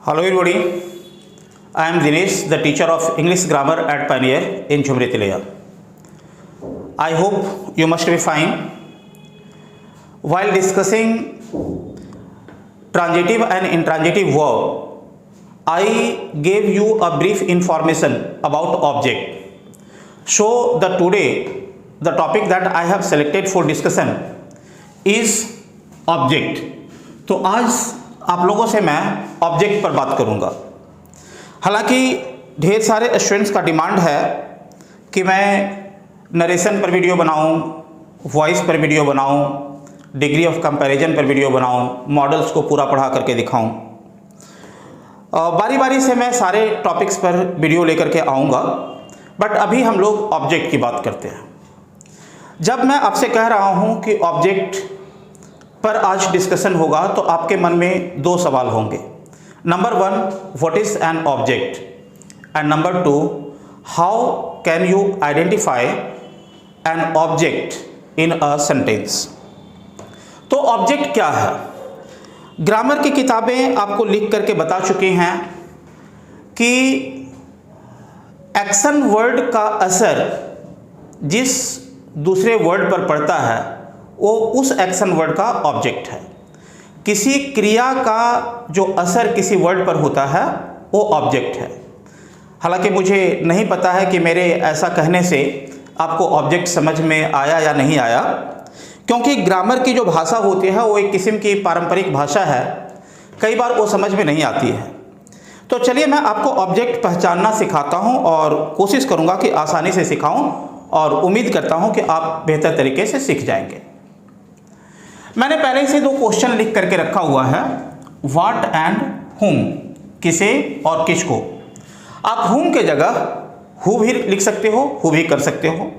Hello everybody, I am Dinesh, the teacher of English Grammar at Pioneer in Jhumri Tilaiya. I hope you must be fine. While discussing transitive and intransitive verb, I gave you a brief information about object. So today the topic that I have selected for discussion is object. तो आज आप लोगों से मैं object पर बात करूंगा। हालांकि ढेर सारे स्टूडेंट्स का डिमांड है कि मैं नरेशन पर वीडियो बनाऊं, वॉइस पर वीडियो बनाऊं, डिग्री ऑफ कंपैरिजन पर वीडियो बनाऊं, मॉडल्स को पूरा पढ़ा करके दिखाऊं। बारी बारी से मैं सारे टॉपिक्स पर वीडियो लेकर के आऊँगा, बट अभी हम लोग ऑब्जेक्ट की बात करते हैं। जब मैं आपसे कह रहा हूँ कि ऑब्जेक्ट पर आज डिस्कशन होगा तो आपके मन में दो सवाल होंगे। Number 1, what is an object, and number 2, how can you identify an object in a sentence. तो ऑब्जेक्ट क्या है? ग्रामर की किताबें आपको लिख करके बता चुकी हैं कि एक्शन वर्ड का असर जिस दूसरे वर्ड पर पड़ता है वो उस एक्शन वर्ड का ऑब्जेक्ट है। किसी क्रिया का जो असर किसी वर्ड पर होता है वो ऑब्जेक्ट है। हालांकि मुझे नहीं पता है कि मेरे ऐसा कहने से आपको ऑब्जेक्ट समझ में आया या नहीं आया, क्योंकि ग्रामर की जो भाषा होती है वो एक किस्म की पारंपरिक भाषा है, कई बार वो समझ में नहीं आती है। तो चलिए मैं आपको ऑब्जेक्ट पहचानना सिखाता हूँ और कोशिश करूँगा कि आसानी से सिखाऊँ, और उम्मीद करता हूँ कि आप बेहतर तरीके से सीख जाएंगे। मैंने पहले से 2 क्वेश्चन लिख करके रखा हुआ है, व्हाट एंड हुम, किसे और किसको। आप हुम के जगह हु भी लिख सकते हो, हु भी कर सकते हो।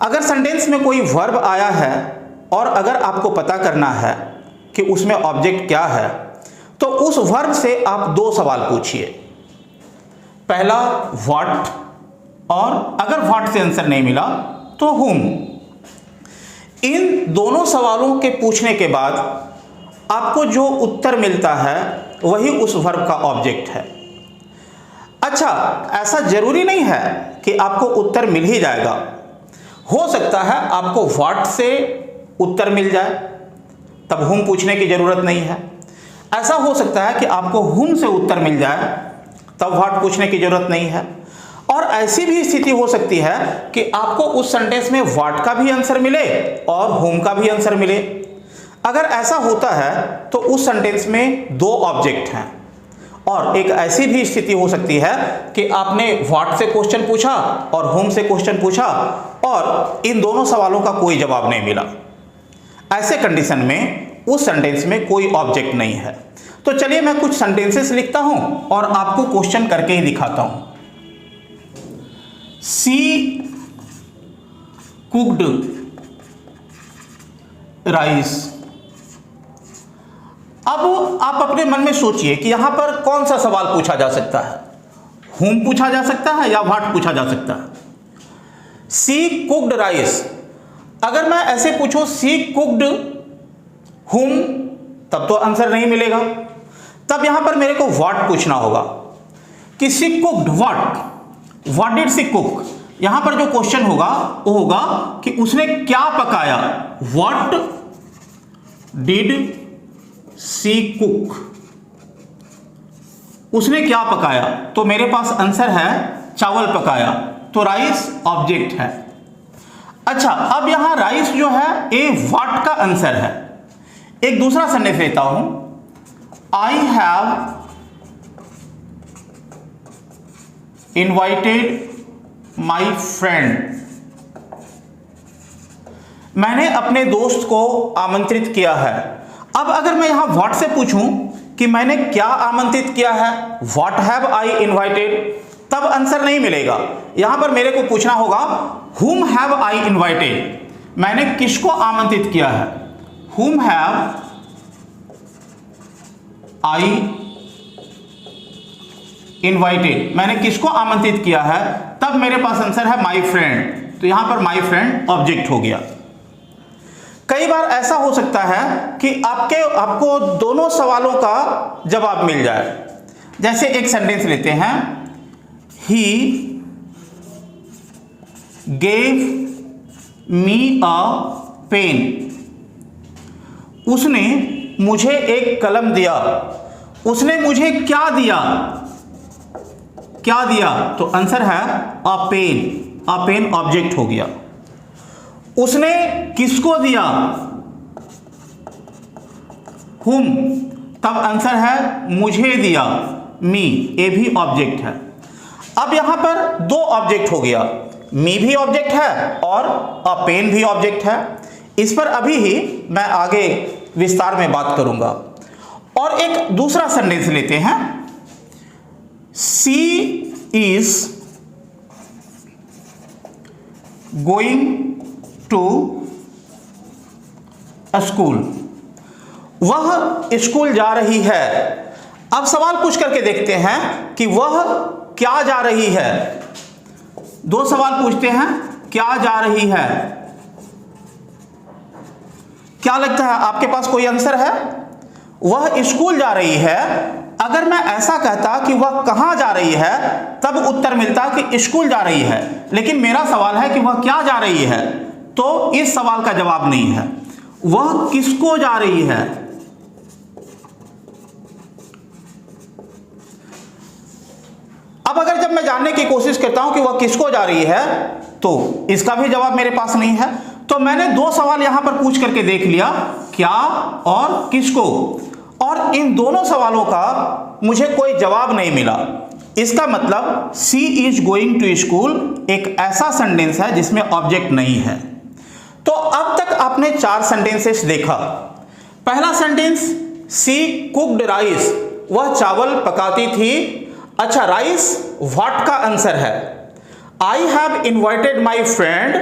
अगर सेंटेंस में कोई वर्ब आया है और अगर आपको पता करना है कि उसमें ऑब्जेक्ट क्या है, तो उस वर्ब से आप 2 सवाल पूछिए। पहला व्हाट, और अगर व्हाट से आंसर नहीं मिला तो हुम। इन दोनों सवालों के पूछने के बाद आपको जो उत्तर मिलता है वही उस वर्ब का ऑब्जेक्ट है। अच्छा, ऐसा जरूरी नहीं है कि आपको उत्तर मिल ही जाएगा। हो सकता है आपको व्हाट से उत्तर मिल जाए, तब हुम पूछने की जरूरत नहीं है। ऐसा हो सकता है कि आपको हुम से उत्तर मिल जाए, तब व्हाट पूछने की जरूरत नहीं है। और ऐसी भी स्थिति हो सकती है कि आपको उस सेंटेंस में व्हाट का भी आंसर मिले और हुम का भी आंसर मिले। अगर ऐसा होता है तो उस सेंटेंस में 2 ऑब्जेक्ट हैं। और एक ऐसी भी स्थिति हो सकती है कि आपने व्हाट से क्वेश्चन पूछा और हुम से क्वेश्चन पूछा और इन दोनों सवालों का कोई जवाब नहीं मिला। ऐसे कंडीशन में उस सेंटेंस में कोई ऑब्जेक्ट नहीं है। तो चलिए मैं कुछ सेंटेंसेस लिखता हूं और आपको क्वेश्चन करके ही दिखाता हूं। She cooked rice। अब आप अपने मन में सोचिए कि यहां पर कौन सा सवाल पूछा जा सकता है। हुम पूछा जा सकता है या व्हाट पूछा जा सकता है। She cooked rice, अगर मैं ऐसे पूछूं she cooked whom, तब तो आंसर नहीं मिलेगा। तब यहां पर मेरे को व्हाट पूछना होगा कि she cooked what, what did she cook. यहां पर जो क्वेश्चन होगा वो होगा कि उसने क्या पकाया, व्हाट डिड सी कुक, उसने क्या पकाया। तो मेरे पास आंसर है चावल पकाया, तो राइस ऑब्जेक्ट है। अच्छा, अब यहां राइस जो है ए व्हाट का आंसर है। एक दूसरा सेंटेंस लेता हूं, I have invited my friend, मैंने अपने दोस्त को आमंत्रित किया है। अब अगर मैं यहां व्हाट से पूछूं कि मैंने क्या आमंत्रित किया है, व्हाट हैव आई इनवाइटेड, तब आंसर नहीं मिलेगा। यहां पर मेरे को पूछना होगा हुम हैव आई इनवाइटेड, मैंने किसको आमंत्रित किया है, हुम हैव आई इनवाइटेड, मैंने किसको आमंत्रित किया है, तब मेरे पास आंसर है माई फ्रेंड। तो यहां पर माई फ्रेंड ऑब्जेक्ट हो गया। कई कई बार ऐसा हो सकता है कि आपको दोनों सवालों का जवाब मिल जाए। जैसे एक सेंटेंस लेते हैं, he gave me a pen. उसने मुझे एक कलम दिया। उसने मुझे क्या दिया? क्या दिया? तो आंसर है अ पेन। अ पेन ऑब्जेक्ट हो गया। उसने किसको दिया? हुम, तब आंसर है मुझे दिया, मी, ए भी ऑब्जेक्ट है। अब यहां पर दो ऑब्जेक्ट हो गया, मी भी ऑब्जेक्ट है और अ पेन भी ऑब्जेक्ट है। इस पर अभी ही मैं आगे विस्तार में बात करूंगा। और एक दूसरा सेंटेंस लेते हैं, सी इज गोइंग टू स्कूल। वह स्कूल जा रही है। अब सवाल पूछ करके देखते हैं कि वह क्या जा रही है। दो सवाल पूछते हैं, क्या जा रही है? क्या लगता है आपके पास कोई आंसर है? वह स्कूल जा रही है। अगर मैं ऐसा कहता कि वह कहां जा रही है, तब उत्तर मिलता कि स्कूल जा रही है। लेकिन मेरा सवाल है कि वह क्या जा रही है, तो इस सवाल का जवाब नहीं है। वह किसको जा रही है? अब अगर जब मैं जानने की कोशिश करता हूं कि वह किसको जा रही है, तो इसका भी जवाब मेरे पास नहीं है। तो मैंने दो सवाल यहां पर पूछ करके देख लिया, क्या और किसको, और इन दोनों सवालों का मुझे कोई जवाब नहीं मिला। इसका मतलब सी इज गोइंग टू स्कूल एक ऐसा सेंटेंस है जिसमें ऑब्जेक्ट नहीं है। तो अब तक आपने 4 सेंटेंसेस देखा। पहला सेंटेंस, सी कुक्ड राइस, वह चावल पकाती थी। अच्छा, राइस व्हाट का आंसर है। I have invited my friend,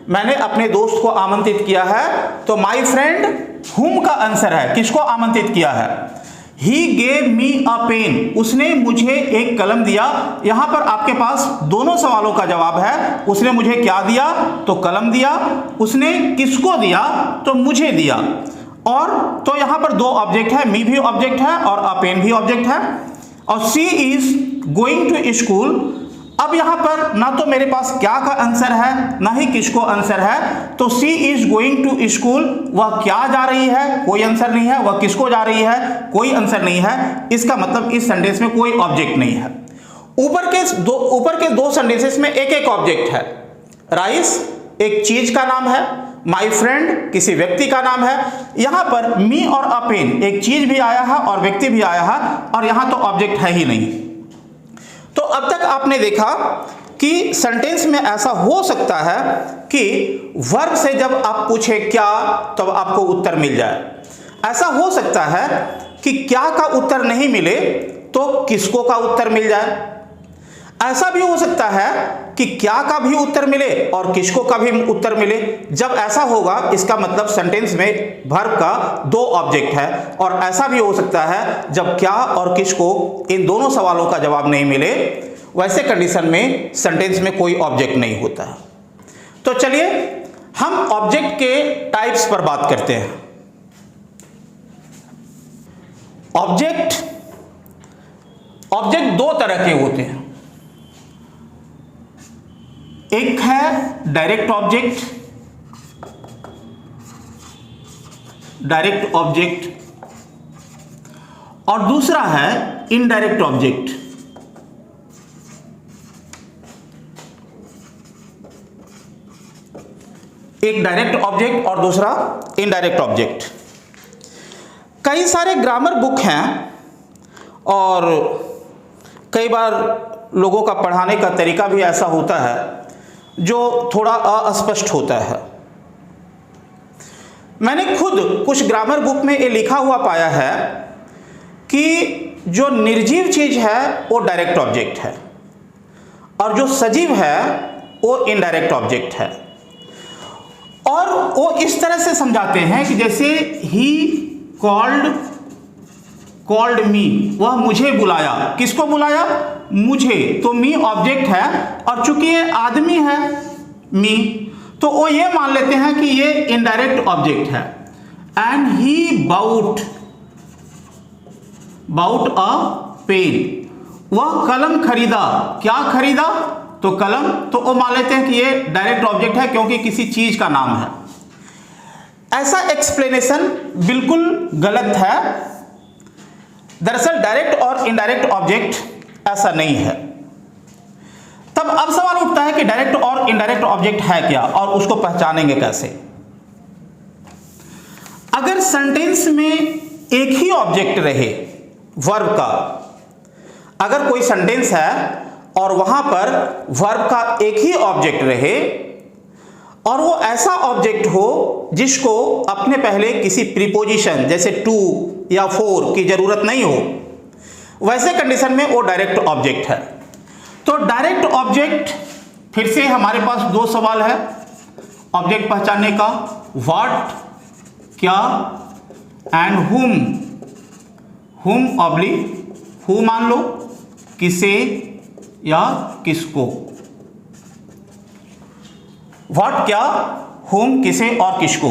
मैंने अपने दोस्त को आमंत्रित किया है, तो माई फ्रेंड हुम का आंसर है, किसको आमंत्रित किया है। He gave me a pen, उसने मुझे एक कलम दिया। यहां पर आपके पास दोनों सवालों का जवाब है। उसने मुझे क्या दिया? तो कलम दिया। उसने किसको दिया? तो मुझे दिया। और तो यहां पर दो ऑब्जेक्ट है, मी भी ऑब्जेक्ट है और अ पेन भी ऑब्जेक्ट है। और सी इज गोइंग टू स्कूल, अब यहां पर ना तो मेरे पास क्या का आंसर है, ना ही किसको आंसर है। तो सी इज गोइंग टू स्कूल, वह क्या जा रही है, कोई आंसर नहीं है। वह किसको जा रही है, कोई आंसर नहीं है। इसका मतलब इस सेंटेंस में कोई ऑब्जेक्ट नहीं है। ऊपर के दो सेंटेंसेस में एक एक ऑब्जेक्ट है। राइस एक चीज का नाम है, माई फ्रेंड किसी व्यक्ति का नाम है। यहां पर मी और अ पेन, एक चीज भी आया है और व्यक्ति भी आया है, और यहां तो ऑब्जेक्ट है ही नहीं। तो अब तक आपने देखा कि सेंटेंस में ऐसा हो सकता है कि वर्ब से जब आप पूछे क्या, तब आपको उत्तर मिल जाए। ऐसा हो सकता है कि क्या का उत्तर नहीं मिले तो किसको का उत्तर मिल जाए। ऐसा भी हो सकता है कि क्या का भी उत्तर मिले और किसको का भी उत्तर मिले। जब ऐसा होगा, इसका मतलब सेंटेंस में वर्ब का दो ऑब्जेक्ट है। और ऐसा भी हो सकता है जब क्या और किसको, इन दोनों सवालों का जवाब नहीं मिले, वैसे कंडीशन में सेंटेंस में कोई ऑब्जेक्ट नहीं होता है। तो चलिए हम ऑब्जेक्ट के टाइप्स पर बात करते हैं। ऑब्जेक्ट दो तरह के होते हैं। एक है डायरेक्ट ऑब्जेक्ट और दूसरा है इनडायरेक्ट ऑब्जेक्ट। एक डायरेक्ट ऑब्जेक्ट और दूसरा इनडायरेक्ट ऑब्जेक्ट। कई सारे ग्रामर बुक हैं और कई बार लोगों का पढ़ाने का तरीका भी ऐसा होता है जो थोड़ा अस्पष्ट होता है। मैंने खुद कुछ ग्रामर बुक में ये लिखा हुआ पाया है कि जो निर्जीव चीज है वो डायरेक्ट ऑब्जेक्ट है और जो सजीव है वो इनडायरेक्ट ऑब्जेक्ट है। और वो इस तरह से समझाते हैं कि जैसे ही कॉल्ड मी, वह मुझे बुलाया। किसको बुलाया? मुझे। तो मी ऑब्जेक्ट है और चूंकि ये आदमी है मी, तो वो ये मान लेते हैं कि ये इनडायरेक्ट ऑब्जेक्ट है। And he bought a pen, वह कलम खरीदा। क्या खरीदा? तो कलम। तो वो मान लेते हैं कि ये डायरेक्ट ऑब्जेक्ट है क्योंकि किसी चीज का नाम है। ऐसा एक्सप्लेनेशन बिल्कुल गलत है। दरअसल डायरेक्ट और इनडायरेक्ट ऑब्जेक्ट ऐसा नहीं है। तब अब सवाल उठता है कि डायरेक्ट और इनडायरेक्ट ऑब्जेक्ट है क्या और उसको पहचानेंगे कैसे? अगर सेंटेंस में एक ही ऑब्जेक्ट रहे वर्ब का, अगर कोई सेंटेंस है और वहां पर वर्ब का एक ही ऑब्जेक्ट रहे और वो ऐसा ऑब्जेक्ट हो जिसको अपने पहले किसी प्रीपोजिशन जैसे टू या फोर की जरूरत नहीं हो, वैसे कंडीशन में वो डायरेक्ट ऑब्जेक्ट है। तो डायरेक्ट ऑब्जेक्ट, फिर से हमारे पास दो सवाल है ऑब्जेक्ट पहचानने का, व्हाट क्या एंड हुम ऑब्लिक हु मान लो, किसे या किसको। व्हाट क्या, हुम किसे और किसको।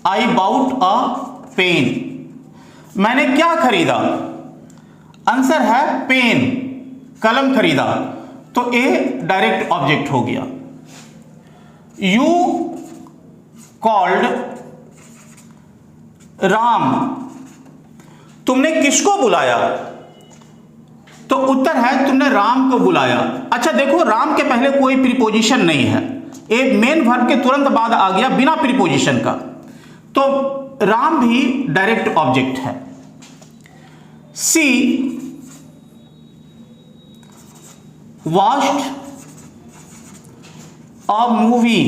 आई बाउट अ पेन, मैंने क्या खरीदा? आंसर है पेन, कलम खरीदा। तो ए डायरेक्ट ऑब्जेक्ट हो गया। यू कॉल्ड राम, तुमने किसको बुलाया? तो उत्तर है तुमने राम को बुलाया। अच्छा देखो, राम के पहले कोई प्रीपोजिशन नहीं है, एक मेन वर्ब के तुरंत बाद आ गया बिना प्रीपोजिशन का, तो राम भी डायरेक्ट ऑब्जेक्ट है। सी वॉच्ड अ मूवी,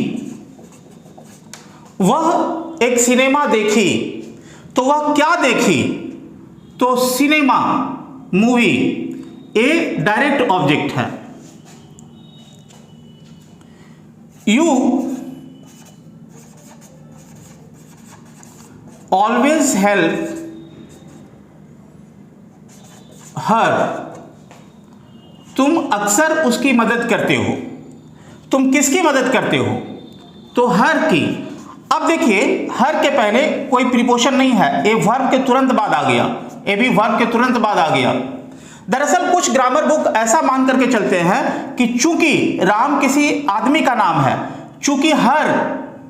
वह एक सिनेमा देखी। तो वह क्या देखी? तो सिनेमा, मूवी, ए डायरेक्ट ऑब्जेक्ट है। यू ऑलवेज हेल्प हर, तुम अक्सर उसकी मदद करते हो। तुम किसकी मदद करते हो? तो हर की। अब देखिए, हर के पहले कोई प्रीपोजिशन नहीं है, ए वर्ब के तुरंत बाद आ गया, ए भी वर्ब के तुरंत बाद आ गया। दरअसल कुछ ग्रामर बुक ऐसा मान करके चलते हैं कि चूंकि राम किसी आदमी का नाम है, चूंकि हर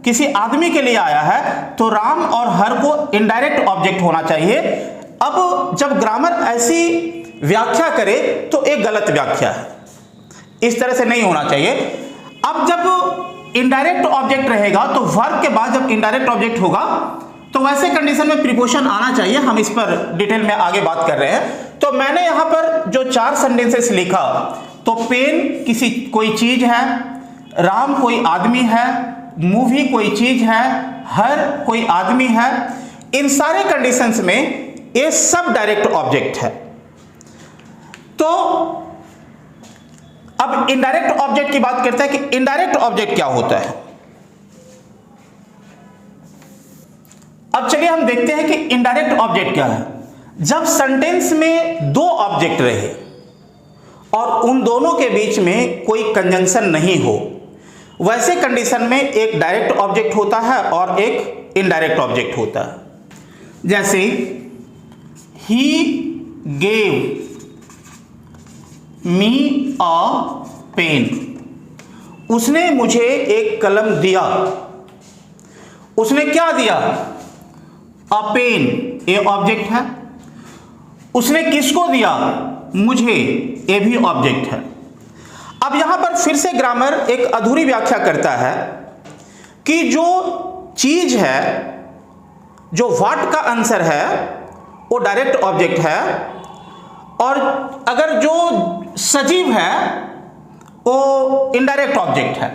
किसी आदमी के लिए आया है, तो राम और हर को इनडायरेक्ट ऑब्जेक्ट होना चाहिए। अब जब ग्रामर ऐसी व्याख्या करे तो एक गलत व्याख्या है, इस तरह से नहीं होना चाहिए। अब जब इनडायरेक्ट ऑब्जेक्ट रहेगा तो वर्ब के बाद जब इनडायरेक्ट ऑब्जेक्ट होगा तो वैसे कंडीशन में प्रीपोजिशन आना चाहिए। हम इस पर डिटेल में आगे बात कर रहे हैं। तो मैंने यहां पर जो 4 सेंटेंसेस लिखा, तो पेन किसी कोई चीज है, राम कोई आदमी है, मूवी कोई चीज है, हर कोई आदमी है, इन सारे कंडीशंस में ये सब डायरेक्ट ऑब्जेक्ट है। तो अब इनडायरेक्ट ऑब्जेक्ट की बात करते हैं कि इनडायरेक्ट ऑब्जेक्ट क्या होता है। अब चलिए हम देखते हैं कि इनडायरेक्ट ऑब्जेक्ट क्या है। जब सेंटेंस में दो ऑब्जेक्ट रहे और उन दोनों के बीच में कोई कंजंक्शन नहीं हो, वैसे कंडीशन में एक डायरेक्ट ऑब्जेक्ट होता है और एक इनडायरेक्ट ऑब्जेक्ट होता है। जैसे he gave me a pen, उसने मुझे एक कलम दिया। उसने क्या दिया? अ पेन, ए ऑब्जेक्ट है। उसने किसको दिया? मुझे, ए भी ऑब्जेक्ट है। अब यहां पर फिर से ग्रामर एक अधूरी व्याख्या करता है कि जो चीज है, जो व्हाट का आंसर है वो डायरेक्ट ऑब्जेक्ट है, और अगर जो सजीव है वो इनडायरेक्ट ऑब्जेक्ट है।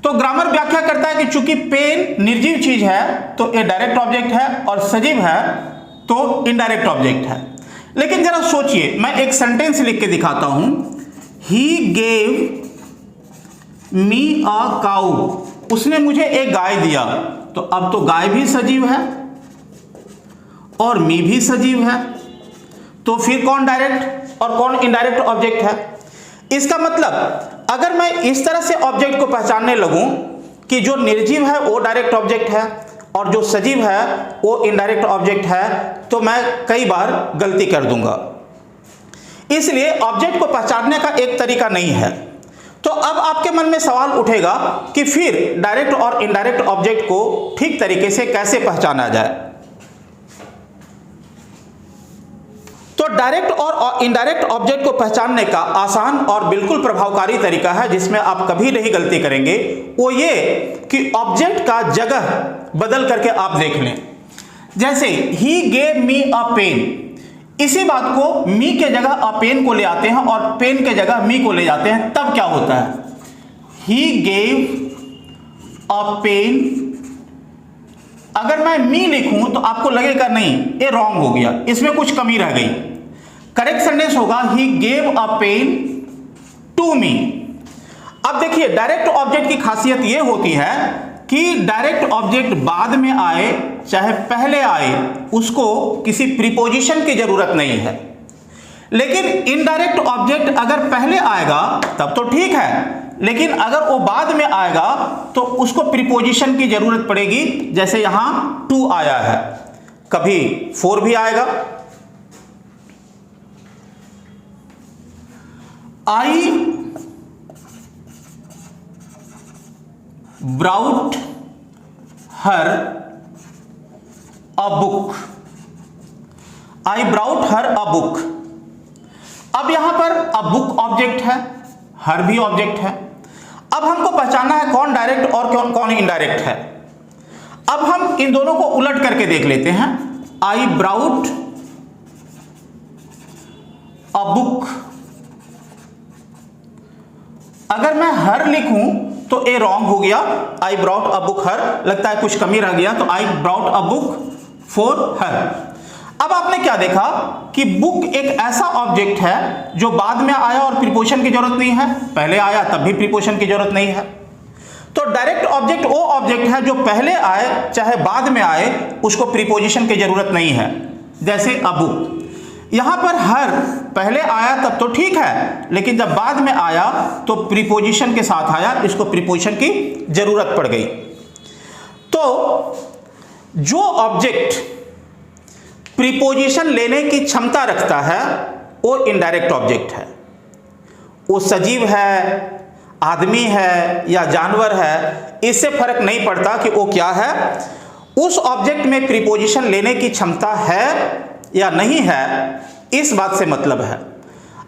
तो ग्रामर व्याख्या करता है कि चूंकि पेन निर्जीव चीज है तो ये डायरेक्ट ऑब्जेक्ट है और सजीव है तो इनडायरेक्ट ऑब्जेक्ट है। लेकिन जरा सोचिए, मैं एक सेंटेंस लिख के दिखाता हूं। He gave me a cow, उसने मुझे एक गाय दिया। तो अब तो गाय भी सजीव है और मी भी सजीव है, तो फिर कौन डायरेक्ट और कौन इनडायरेक्ट ऑब्जेक्ट है? इसका मतलब अगर मैं इस तरह से ऑब्जेक्ट को पहचानने लगूं कि जो निर्जीव है वो डायरेक्ट ऑब्जेक्ट है और जो सजीव है वो इनडायरेक्ट ऑब्जेक्ट है, तो मैं कई बार गलती कर दूंगा। इसलिए ऑब्जेक्ट को पहचानने का एक तरीका नहीं है। तो अब आपके मन में सवाल उठेगा कि फिर डायरेक्ट और इनडायरेक्ट ऑब्जेक्ट को ठीक तरीके से कैसे पहचाना जाए। तो डायरेक्ट और इनडायरेक्ट ऑब्जेक्ट को पहचानने का आसान और बिल्कुल प्रभावकारी तरीका है जिसमें आप कभी नहीं गलती करेंगे, वो ये कि ऑब्जेक्ट का जगह बदल करके आप देख लें। जैसे he gave me a pen, इसी बात को मी के जगह अ पेन को ले आते हैं और पेन के जगह मी को ले जाते हैं, तब क्या होता है? ही गेव अ पेन, अगर मैं मी लिखूं तो आपको लगेगा नहीं ये रॉन्ग हो गया, इसमें कुछ कमी रह गई। करेक्ट सेंटेंस होगा he gave a pen to me. अब देखिए डायरेक्ट ऑब्जेक्ट की खासियत यह होती है कि डायरेक्ट ऑब्जेक्ट बाद में आए चाहे पहले आए, उसको किसी प्रीपोजिशन की जरूरत नहीं है। लेकिन इनडायरेक्ट ऑब्जेक्ट अगर पहले आएगा तब तो ठीक है, लेकिन अगर वो बाद में आएगा तो उसको प्रीपोजिशन की जरूरत पड़ेगी। जैसे यहां टू आया है, कभी फोर भी आएगा। I brought her a book, I brought her a book. अब यहां पर अ बुक ऑब्जेक्ट है, हर भी ऑब्जेक्ट है। अब हमको पहचानना है कौन डायरेक्ट और कौन इनडायरेक्ट है। अब हम इन दोनों को उलट करके देख लेते हैं। आई ब्राउट अ बुक, अगर मैं हर लिखूं तो ए रॉन्ग हो गया, आई ब्राउट अ बुक हर, लगता है कुछ कमी रह गया, तो I brought a book for her. अब आपने क्या देखा कि बुक एक ऐसा ऑब्जेक्ट है जो बाद में आया और प्रीपोजिशन की जरूरत नहीं है, पहले आया तब भी प्रीपोजिशन की जरूरत नहीं है। तो डायरेक्ट ऑब्जेक्ट वो ऑब्जेक्ट है जो पहले आए चाहे बाद में आए, उसको प्रीपोजिशन की जरूरत नहीं है। जैसे अ बुक, यहां पर हर पहले आया तब तो ठीक है, लेकिन जब बाद में आया तो प्रीपोजिशन के साथ आया, इसको प्रीपोजिशन की जरूरत पड़ गई। तो जो ऑब्जेक्ट प्रीपोजिशन लेने की क्षमता रखता है वो इनडायरेक्ट ऑब्जेक्ट है। वो सजीव है, आदमी है या जानवर है, इससे फर्क नहीं पड़ता कि वो क्या है। उस ऑब्जेक्ट में प्रीपोजिशन लेने की क्षमता है या नहीं है, इस बात से मतलब है।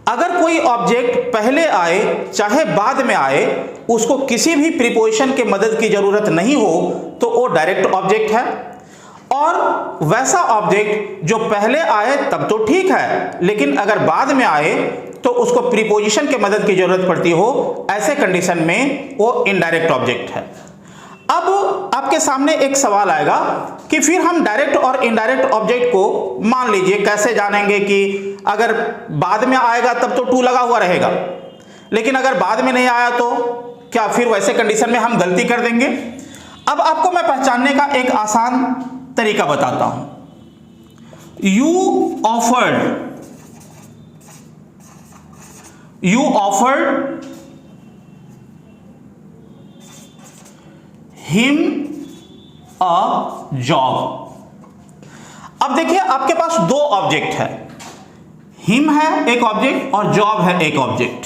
अगर कोई ऑब्जेक्ट पहले आए चाहे बाद में आए, उसको किसी भी प्रीपोजिशन के मदद की जरूरत नहीं हो तो वो डायरेक्ट ऑब्जेक्ट है। और वैसा ऑब्जेक्ट जो पहले आए तब तो ठीक है, लेकिन अगर बाद में आए तो उसको प्रीपोजिशन के मदद की जरूरत पड़ती हो, ऐसे कंडीशन में वो इनडायरेक्ट ऑब्जेक्ट है। अब आपके सामने एक सवाल आएगा कि फिर हम डायरेक्ट और इनडायरेक्ट ऑब्जेक्ट को मान लीजिए कैसे जानेंगे कि अगर बाद में आएगा तब तो टू लगा हुआ रहेगा, लेकिन अगर बाद में नहीं आया तो क्या फिर वैसे कंडीशन में हम गलती कर देंगे? अब आपको मैं पहचानने का एक आसान तरीका बताता हूं। You offered him a job. अब देखिए आपके पास दो ऑब्जेक्ट है, हिम है एक ऑब्जेक्ट और जॉब है एक ऑब्जेक्ट,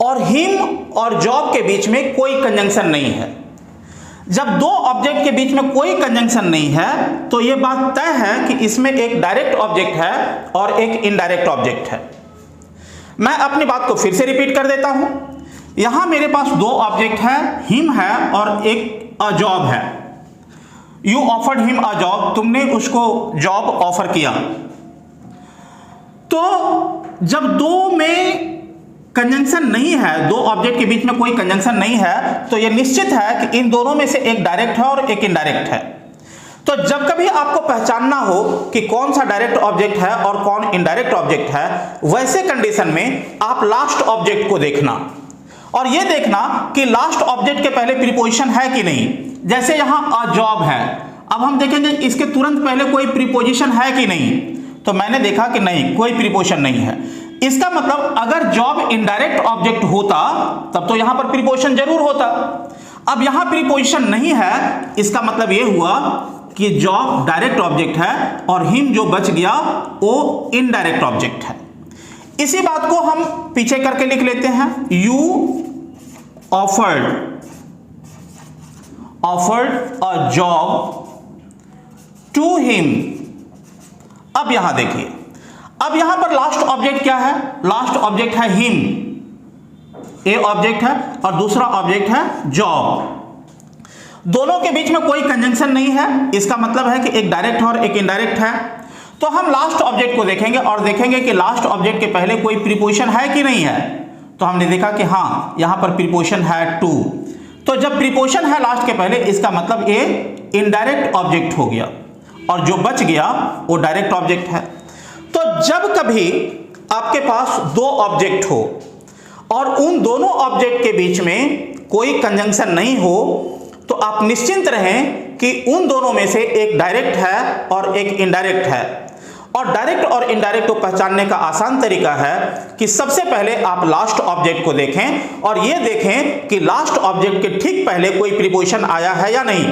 और हिम और जॉब के बीच में कोई कंजंक्शन नहीं है। जब दो ऑब्जेक्ट के बीच में कोई कंजंक्शन नहीं है तो यह बात तय है कि इसमें एक डायरेक्ट ऑब्जेक्ट है और एक इनडायरेक्ट ऑब्जेक्ट है। मैं अपनी बात को फिर से रिपीट कर देता हूं। यहां मेरे पास दो ऑब्जेक्ट है, हिम है और एक अ जॉब है। You offered him a job, तुमने उसको जॉब ऑफर किया। तो जब दो में कंजंक्शन नहीं है, दो ऑब्जेक्ट के बीच में कोई कंजंक्शन नहीं है, तो यह निश्चित है कि इन दोनों में से एक डायरेक्ट है और एक इनडायरेक्ट है। तो जब कभी आपको पहचानना हो कि कौन सा डायरेक्ट ऑब्जेक्ट है और कौन इनडायरेक्ट ऑब्जेक्ट है, वैसे कंडीशन में आप लास्ट ऑब्जेक्ट को देखना और यह देखना कि लास्ट ऑब्जेक्ट के पहले प्रीपोजिशन है कि नहीं। जैसे यहां अ जॉब है, अब हम देखेंगे इसके तुरंत पहले कोई प्रीपोजिशन है कि नहीं, तो मैंने देखा कि नहीं, कोई प्रीपोजिशन नहीं है। इसका मतलब अगर जॉब इनडायरेक्ट ऑब्जेक्ट होता तब तो यहां पर प्रीपोजिशन जरूर होता। अब यहां प्रीपोजिशन नहीं है, इसका मतलब यह हुआ कि जॉब डायरेक्ट ऑब्जेक्ट है और हिम जो बच गया वो इनडायरेक्ट ऑब्जेक्ट है। इसी बात को हम पीछे करके लिख लेते हैं, you offered a job to him. अब यहां देखिए, अब यहां पर लास्ट ऑब्जेक्ट क्या है? लास्ट ऑब्जेक्ट है हिम, ए ऑब्जेक्ट है और दूसरा ऑब्जेक्ट है जॉब। दोनों के बीच में कोई कंजंक्शन नहीं है, इसका मतलब है कि एक डायरेक्ट है और एक इनडायरेक्ट है। तो हम लास्ट ऑब्जेक्ट को देखेंगे और देखेंगे कि लास्ट ऑब्जेक्ट के पहले कोई प्रीपोजिशन है कि नहीं है। तो हमने देखा कि हाँ, यहां पर प्रीपोजिशन है टू। तो जब प्रीपोजिशन है लास्ट के पहले, इसका मतलब ये इनडायरेक्ट ऑब्जेक्ट हो गया और जो बच गया वो डायरेक्ट ऑब्जेक्ट है। तो जब कभी आपके पास दो ऑब्जेक्ट हो और उन दोनों ऑब्जेक्ट के बीच में कोई कंजंक्शन नहीं हो, तो आप निश्चिंत रहें कि उन दोनों में से एक डायरेक्ट है और एक इनडायरेक्ट है। और डायरेक्ट और इनडायरेक्ट को पहचानने का आसान तरीका है कि सबसे पहले आप लास्ट ऑब्जेक्ट को देखें और यह देखें कि लास्ट ऑब्जेक्ट के ठीक पहले कोई प्रीपोजिशन आया है या नहीं।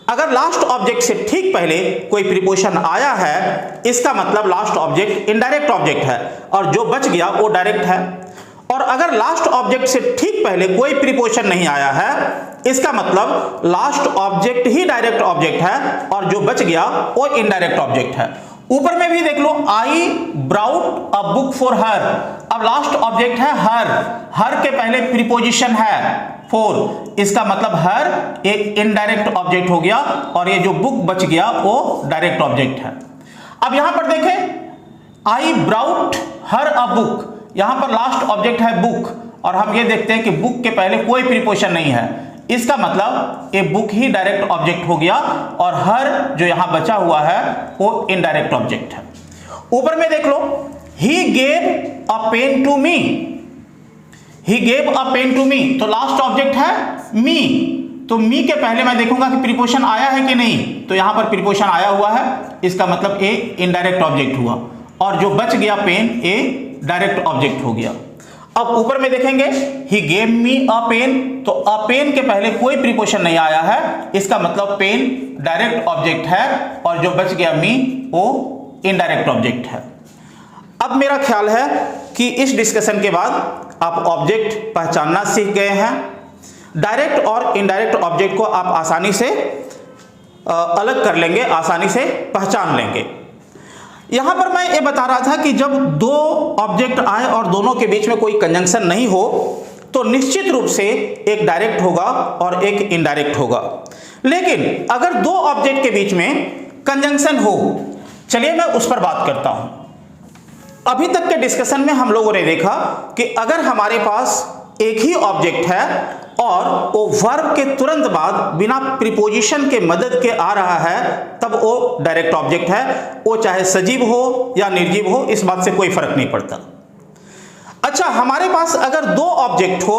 अगर लास्ट ऑब्जेक्ट से ठीक पहले कोई प्रीपोजिशन आया है, इसका मतलब लास्ट ऑब्जेक्ट इनडायरेक्ट ऑब्जेक्ट है और जो बच गया वो डायरेक्ट है। और अगर लास्ट ऑब्जेक्ट से ठीक पहले कोई प्रीपोजिशन नहीं आया है, इसका मतलब लास्ट ऑब्जेक्ट ही डायरेक्ट ऑब्जेक्ट है और जो बच गया वो इनडायरेक्ट ऑब्जेक्ट है। ऊपर में भी देख लो, I brought a book for her. अब लास्ट ऑब्जेक्ट है हर, हर के पहले प्रीपोजिशन है फॉर, इसका मतलब हर एक इनडायरेक्ट ऑब्जेक्ट हो गया और ये जो बुक बच गया वो डायरेक्ट ऑब्जेक्ट है। अब यहां पर देखें, आई ब्राउट हर अ बुक, यहां पर लास्ट ऑब्जेक्ट है बुक और हम ये देखते हैं कि बुक के पहले कोई प्रीपोजिशन नहीं है, इसका मतलब ये बुक ही डायरेक्ट ऑब्जेक्ट हो गया और हर जो यहां बचा हुआ है वो इनडायरेक्ट ऑब्जेक्ट है। ऊपर में देख लो, he gave a pen to me, he gave a pen to me, तो लास्ट ऑब्जेक्ट है मी। तो मी के पहले मैं देखूंगा कि प्रीपोजिशन आया है कि नहीं, तो यहां पर प्रीपोजिशन आया हुआ है, इसका मतलब ए इनडायरेक्ट ऑब्जेक्ट हुआ और जो बच गया पेन, ए डायरेक्ट ऑब्जेक्ट हो गया। अब ऊपर में देखेंगे, he gave me a pen, तो अ पेन के पहले कोई प्रीपोजिशन नहीं आया है, इसका मतलब पेन डायरेक्ट ऑब्जेक्ट है और जो बच गया मी वो इनडायरेक्ट ऑब्जेक्ट है। अब मेरा ख्याल है कि इस डिस्कशन के बाद आप ऑब्जेक्ट पहचानना सीख गए हैं। डायरेक्ट और इनडायरेक्ट ऑब्जेक्ट को आप आसानी से अलग कर लेंगे, आसानी से पहचान लेंगे। यहां पर मैं ये बता रहा था कि जब दो ऑब्जेक्ट आए और दोनों के बीच में कोई कंजंक्शन नहीं हो, तो निश्चित रूप से एक डायरेक्ट होगा और एक इनडायरेक्ट होगा। लेकिन अगर दो ऑब्जेक्ट के बीच में कंजंक्शन हो, चलिए मैं उस पर बात करता हूं। अभी तक के डिस्कशन में हम लोगों ने देखा कि अगर हमारे पास एक ही ऑब्जेक्ट है और वो वर्ब के तुरंत बाद बिना प्रीपोजिशन के मदद के आ रहा है, तब वो डायरेक्ट ऑब्जेक्ट है। वो चाहे सजीव हो या निर्जीव हो, इस बात से कोई फर्क नहीं पड़ता। अच्छा, हमारे पास अगर दो ऑब्जेक्ट हो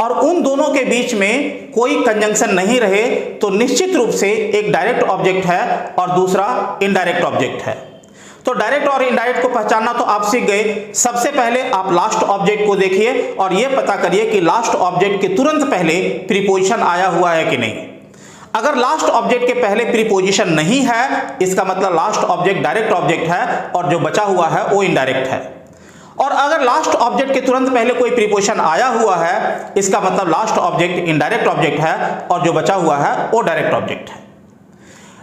और उन दोनों के बीच में कोई कंजंक्शन नहीं रहे, तो निश्चित रूप से एक डायरेक्ट ऑब्जेक्ट है और दूसरा इनडायरेक्ट ऑब्जेक्ट है। तो डायरेक्ट और इनडायरेक्ट को पहचानना तो आप सीख गए। सबसे पहले आप लास्ट ऑब्जेक्ट को देखिए और यह पता करिए कि लास्ट ऑब्जेक्ट के तुरंत पहले प्रीपोजिशन आया हुआ है कि नहीं। अगर लास्ट ऑब्जेक्ट के पहले प्रीपोजिशन नहीं है, इसका मतलब लास्ट ऑब्जेक्ट डायरेक्ट ऑब्जेक्ट है और जो बचा हुआ है वो इनडायरेक्ट है। और अगर लास्ट ऑब्जेक्ट के तुरंत पहले कोई प्रीपोजिशन आया हुआ है, इसका मतलब लास्ट ऑब्जेक्ट इनडायरेक्ट ऑब्जेक्ट है और जो बचा हुआ है वो डायरेक्ट ऑब्जेक्ट है।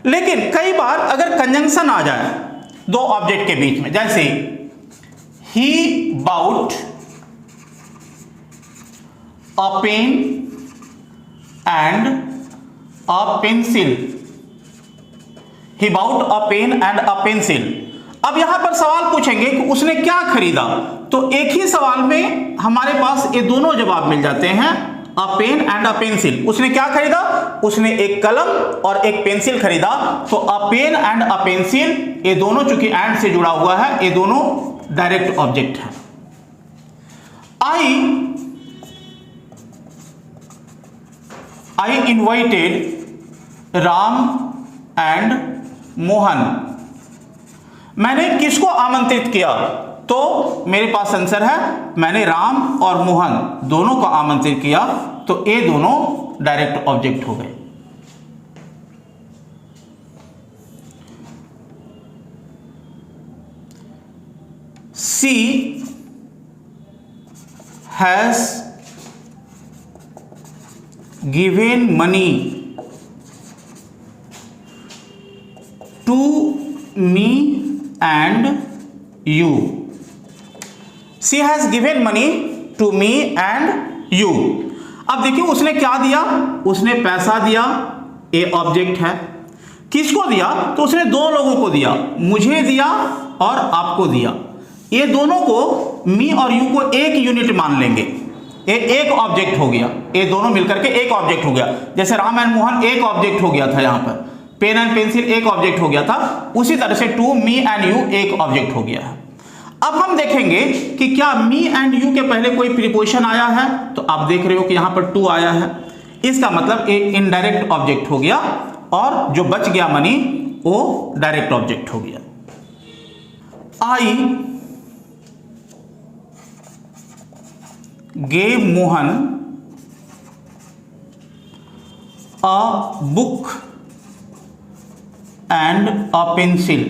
लेकिन कई बार अगर कंजंक्शन आ जाए दो ऑब्जेक्ट के बीच में, जैसे he bought a pen and a pencil, he bought a pen and a pencil. अब यहां पर सवाल पूछेंगे कि उसने क्या खरीदा, तो एक ही सवाल में हमारे पास ये दोनों जवाब मिल जाते हैं, अ पेन एंड अ पेंसिल। उसने क्या खरीदा? उसने एक कलम और एक पेंसिल खरीदा। तो अ पेन एंड अ पेंसिल, ये दोनों चूंकि एंड से जुड़ा हुआ है, ये दोनों डायरेक्ट ऑब्जेक्ट है। आई इनवाइटेड राम एंड मोहन, मैंने किसको आमंत्रित किया? तो मेरे पास आंसर है, मैंने राम और मोहन दोनों को आमंत्रित किया, तो ये दोनों डायरेक्ट ऑब्जेक्ट हो गए। She has given money to me and you. She has given money to me and you. अब देखिए उसने क्या दिया, उसने पैसा दिया, ए ऑब्जेक्ट है। किसको दिया, तो उसने दो लोगों को दिया, मुझे दिया और आपको दिया। ये दोनों को, मी और यू को एक यूनिट मान लेंगे, ये एक ऑब्जेक्ट हो गया, ये दोनों मिलकर के एक ऑब्जेक्ट हो गया। जैसे राम एंड मोहन एक ऑब्जेक्ट हो गया था, यहां पर पेन एंड पेंसिल एक ऑब्जेक्ट हो गया था, उसी तरह से टू मी एंड यू एक ऑब्जेक्ट हो गया है। अब हम देखेंगे कि क्या मी एंड यू के पहले कोई प्रीपोजिशन आया है, तो आप देख रहे हो कि यहां पर टू आया है, इसका मतलब एक इनडायरेक्ट ऑब्जेक्ट हो गया, और जो बच गया मनी वो डायरेक्ट ऑब्जेक्ट हो गया। I gave Mohan a book and a pencil.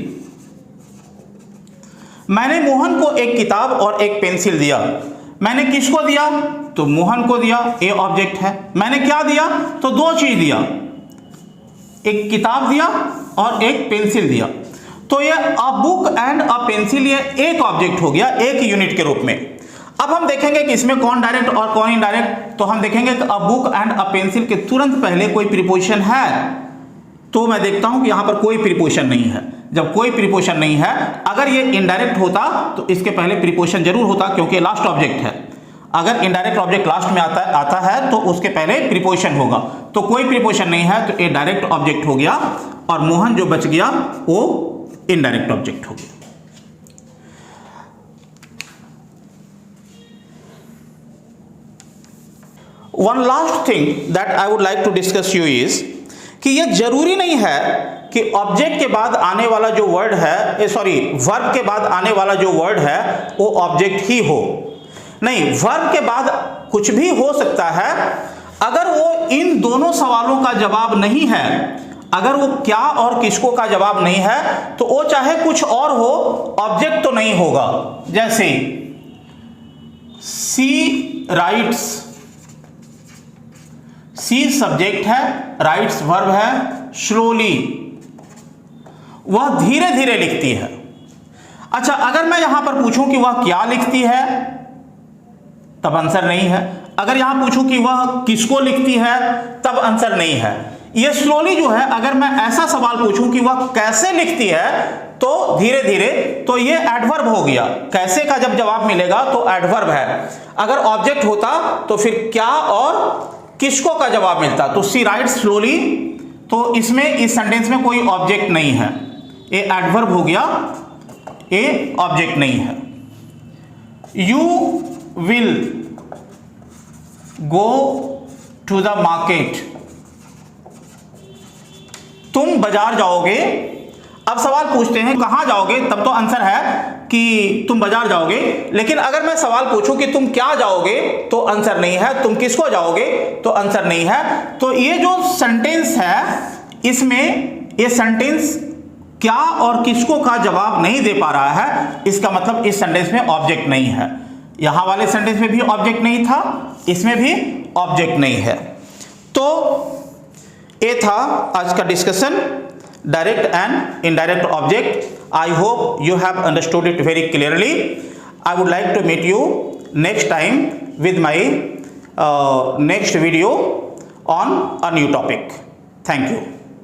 मैंने मोहन को एक किताब और एक पेंसिल दिया। मैंने किसको दिया, तो मोहन को दिया, ए ऑब्जेक्ट है। मैंने क्या दिया, तो दो चीज दिया, एक किताब दिया और एक पेंसिल दिया। तो ये a book and a pencil ये एक ऑब्जेक्ट हो गया, एक यूनिट के रूप में। अब हम देखेंगे कि इसमें कौन डायरेक्ट और कौन इनडायरेक्ट। तो हम देखेंगे कि a book and a pencil के तुरंत पहले कोई प्रीपोजिशन है, तो मैं देखता हूं कि यहां पर कोई प्रीपोजिशन नहीं है। जब कोई प्रीपोजिशन नहीं है, अगर ये इनडायरेक्ट होता तो इसके पहले प्रीपोजिशन जरूर होता, क्योंकि लास्ट ऑब्जेक्ट है। अगर इनडायरेक्ट ऑब्जेक्ट लास्ट में आता है तो उसके पहले प्रीपोजिशन होगा। तो कोई प्रीपोजिशन नहीं है, तो ये डायरेक्ट ऑब्जेक्ट हो गया, और मोहन जो बच गया वो इनडायरेक्ट ऑब्जेक्ट हो गया। One last thing that I would like to discuss you is कि यह जरूरी नहीं है कि ऑब्जेक्ट के बाद आने वाला जो वर्ड है, वर्ब के बाद आने वाला जो वर्ड है वो ऑब्जेक्ट ही हो। नहीं, वर्ब के बाद कुछ भी हो सकता है। अगर वो इन दोनों सवालों का जवाब नहीं है, अगर वो क्या और किसको का जवाब नहीं है, तो वो चाहे कुछ और हो, ऑब्जेक्ट तो नहीं होगा। जैसे सी राइट्स, सी सब्जेक्ट है, राइट्स वर्ब है, स्लोली वह धीरे धीरे लिखती है। अच्छा, अगर मैं यहां पर पूछूं कि वह क्या लिखती है, तब आंसर नहीं है। अगर यहां पूछूं कि वह किसको लिखती है, तब आंसर नहीं है। यह स्लोली जो है, अगर मैं ऐसा सवाल पूछूं कि वह कैसे लिखती है, तो धीरे धीरे, तो यह एडवर्ब हो गया। कैसे का जब जवाब मिलेगा तो एडवर्ब है। अगर ऑब्जेक्ट होता तो फिर क्या और किसको का जवाब मिलता। तो सी राइट्स स्लोली, तो इसमें इस सेंटेंस में कोई ऑब्जेक्ट नहीं है, ये एडवर्ब हो गया, ये ऑब्जेक्ट नहीं है। You will go to the market, तुम बाजार जाओगे। अब सवाल पूछते हैं कहां जाओगे, तब तो आंसर है कि तुम बाजार जाओगे। लेकिन अगर मैं सवाल पूछूं कि तुम क्या जाओगे, तो आंसर नहीं है। तुम किसको जाओगे, तो आंसर नहीं है। तो ये जो सेंटेंस है, इसमें ये सेंटेंस क्या और किसको का जवाब नहीं दे पा रहा है, इसका मतलब इस सेंटेंस में ऑब्जेक्ट नहीं है। यहां वाले सेंटेंस में भी ऑब्जेक्ट नहीं था, इसमें भी ऑब्जेक्ट नहीं है। तो ये था आज का discussion, direct and indirect object. I hope you have understood it very clearly. I would like to meet you next time with my next video on a new topic. Thank you.